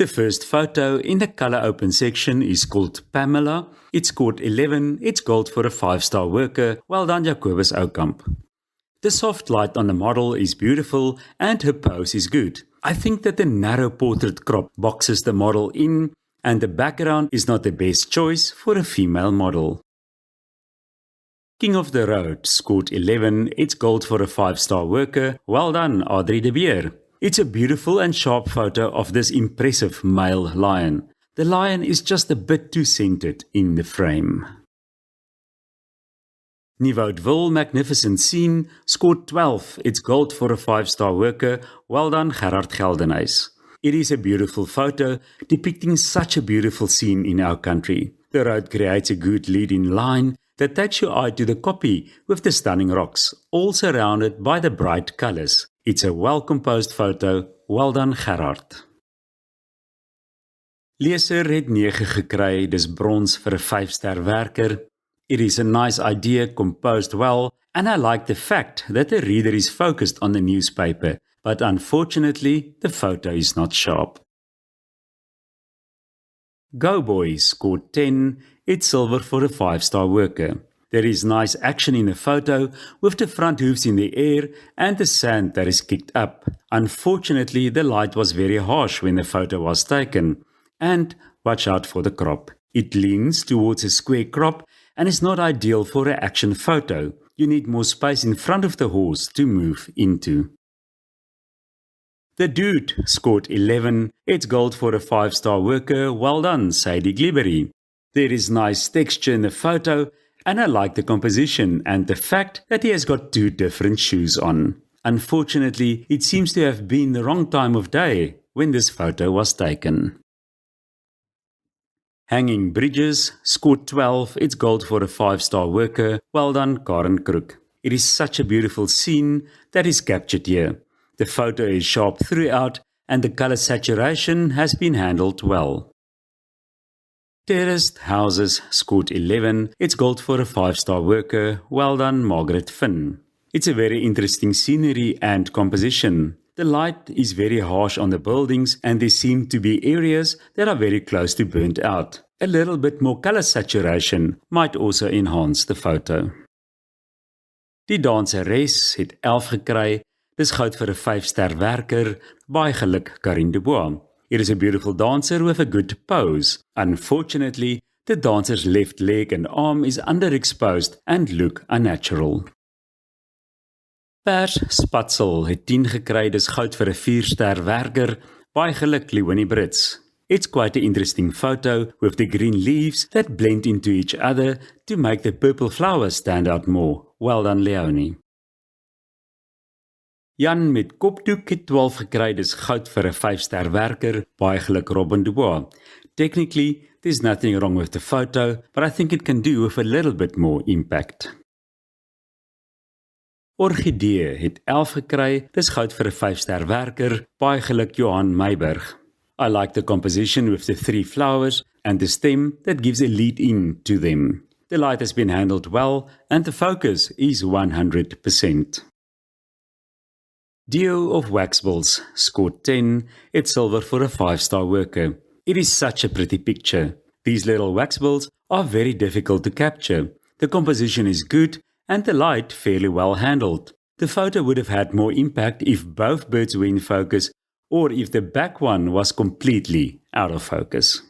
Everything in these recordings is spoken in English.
The first photo in the color open section is called Pamela. It scored 11. It's gold for a 5-star worker. Well done, Jacobus Oukamp. The soft light on the model is beautiful and her pose is good. I think that the narrow portrait crop boxes the model in and the background is not the best choice for a female model. King of the Road scored 11. It's gold for a 5-star worker. Well done, Audrey de Beer. It's a beautiful and sharp photo of this impressive male lion. The lion is just a bit too centered in the frame. Nieuwoudtville Magnificent Scene scored 12. It's gold for a 5-star worker. Well done, Gerard Geldenhuys. It is a beautiful photo depicting such a beautiful scene in our country. The road creates a good lead-in line that takes your eye to the kopje with the stunning rocks, all surrounded by the bright colors. It's a well-composed photo. Well done, Gerard. Leser het 9 gekry, dis brons vir 'n 5-ster werker. It is a nice idea, composed well, and I like the fact that the reader is focused on the newspaper, but unfortunately, the photo is not sharp. Go Boy scored 10. It's silver for a 5-star worker. There is nice action in the photo with the front hooves in the air and the sand that is kicked up. Unfortunately, the light was very harsh when the photo was taken. And watch out for the crop. It leans towards a square crop and is not ideal for an action photo. You need more space in front of the horse to move into. The Dude scored 11. It's gold for a 5-star worker. Well done, Sadie Glibbery. There is nice texture in the photo, and I like the composition and the fact that he has got 2 different shoes on. Unfortunately, it seems to have been the wrong time of day when this photo was taken. Hanging Bridges scored 12. It's gold for a 5-star worker. Well done, Karen Crook. It is such a beautiful scene that is captured here. The photo is sharp throughout and the color saturation has been handled well. Terraced Houses scored 11. It's gold for a 5-star worker. Well done, Margaret Finn. It's a very interesting scenery and composition. The light is very harsh on the buildings and there seem to be areas that are very close to burnt out. A little bit more color saturation might also enhance the photo. Die danseres het 11 gekry. Dis goud vir 'n 5-ster werker. Baie geluk, Karin de Bois. It is a beautiful dancer with a good pose. Unfortunately, the dancer's left leg and arm is underexposed and look unnatural. Pers Spatsel het 10 gekry, dis goud vir 'n 4-ster werker. Baie geluk, Leonie Brits. It's quite an interesting photo with the green leaves that blend into each other to make the purple flowers stand out more. Well done, Leonie. Jan met kopdoek het 12 gekry, dis goud vir 'n 5-ster werker. Baie geluk, Robin Dubois. Technically, there's nothing wrong with the photo, but I think it can do with a little bit more impact. Orchidee het 11 gekry, dis goud vir 'n 5-ster werker. Baie geluk, Johan Meiberg. I like the composition with the 3 flowers and the stem that gives a lead in to them. The light has been handled well and the focus is 100%. Dio of Waxbills scored 10. It's silver for a 5-star worker. It is such a pretty picture. These little waxbills are very difficult to capture. The composition is good and the light fairly well handled. The photo would have had more impact if both birds were in focus or if the back one was completely out of focus.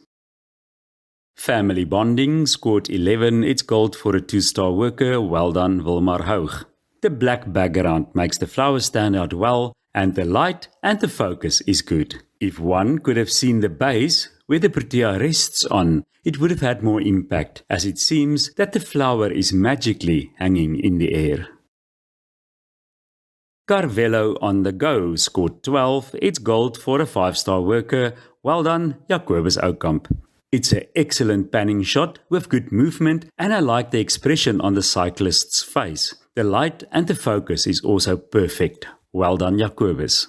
Family Bonding scored 11. It's gold for a 2-star worker. Well done, Wilmar Hoog. The black background makes the flowers stand out well and the light and the focus is good. If one could have seen the base where the protea rests on, it would have had more impact as it seems that the flower is magically hanging in the air. Carvello on the Go scored 12. It's gold for a 5-star worker. Well done, Jacobus Oukamp. It's an excellent panning shot with good movement and I like the expression on the cyclist's face. The light and the focus is also perfect. Well done, Jacobus.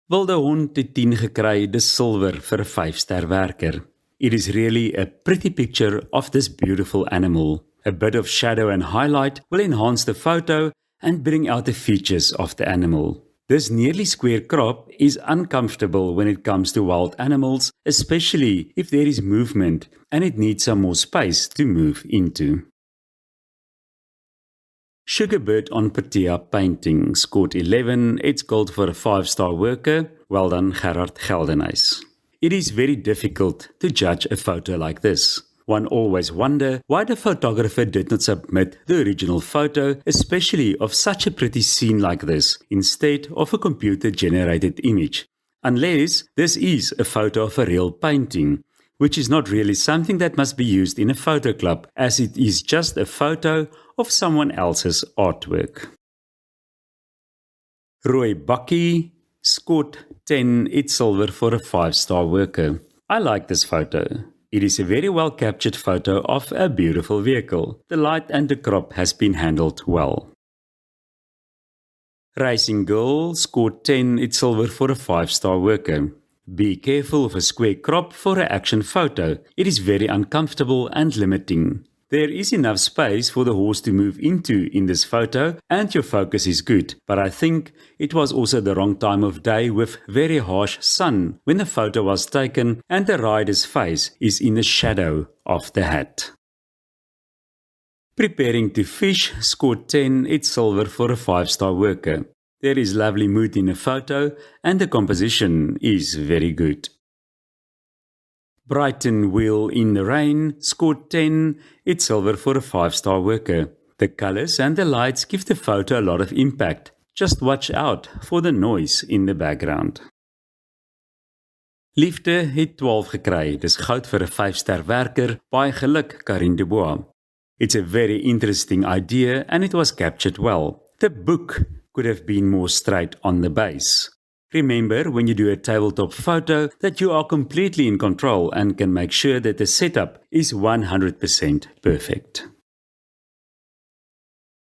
Wilde Hond het 10 gekry, dis silwer vir 'n 5-ster werker. It is really a pretty picture of this beautiful animal. A bit of shadow and highlight will enhance the photo and bring out the features of the animal. This nearly square crop is uncomfortable when it comes to wild animals, especially if there is movement and it needs some more space to move into. Sugarbird on Patea painting scored 11. It's gold for a 5-star worker. Well done, Gerard Geldenhuys. It is very difficult to judge a photo like this. One always wonder why the photographer did not submit the original photo, especially of such a pretty scene like this, instead of a computer-generated image. Unless this is a photo of a real painting, which is not really something that must be used in a photo club, as it is just a photo of someone else's artwork. Roy Bakkie scored 10. It's silver for a 5-star worker. I like this photo. It is a very well captured photo of a beautiful vehicle. The light and the crop has been handled well. Racing Girl scored 10. It's silver for a 5-star worker. Be careful of a square crop for an action photo. It is very uncomfortable and limiting. There is enough space for the horse to move into in this photo and your focus is good, but I think it was also the wrong time of day with very harsh sun when the photo was taken and the rider's face is in the shadow of the hat. Preparing to Fish scored 10. It's silver for a 5-star worker. There is lovely mood in the photo and the composition is very good. Brighton Wheel in the Rain scored 10. It's silver for a 5-star worker. The colors and the lights give the photo a lot of impact. Just watch out for the noise in the background. Liefde het 12 gekry. Dis goud vir 'n 5-ster werker. Baie geluk, Karin de Bois. It's a very interesting idea and it was captured well. The book could have been more straight on the base. Remember, when you do a tabletop photo, that you are completely in control and can make sure that the setup is 100% perfect.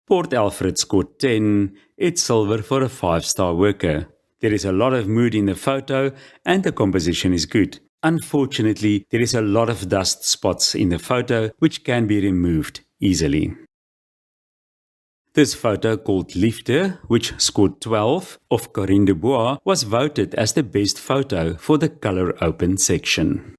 Port Alfred scored 10. It's silver for a 5-star worker. There is a lot of mood in the photo and the composition is good. Unfortunately, there is a lot of dust spots in the photo which can be removed easily. This photo called Liefde, which scored 12, of Corinne de Bois, was voted as the best photo for the Color Open section.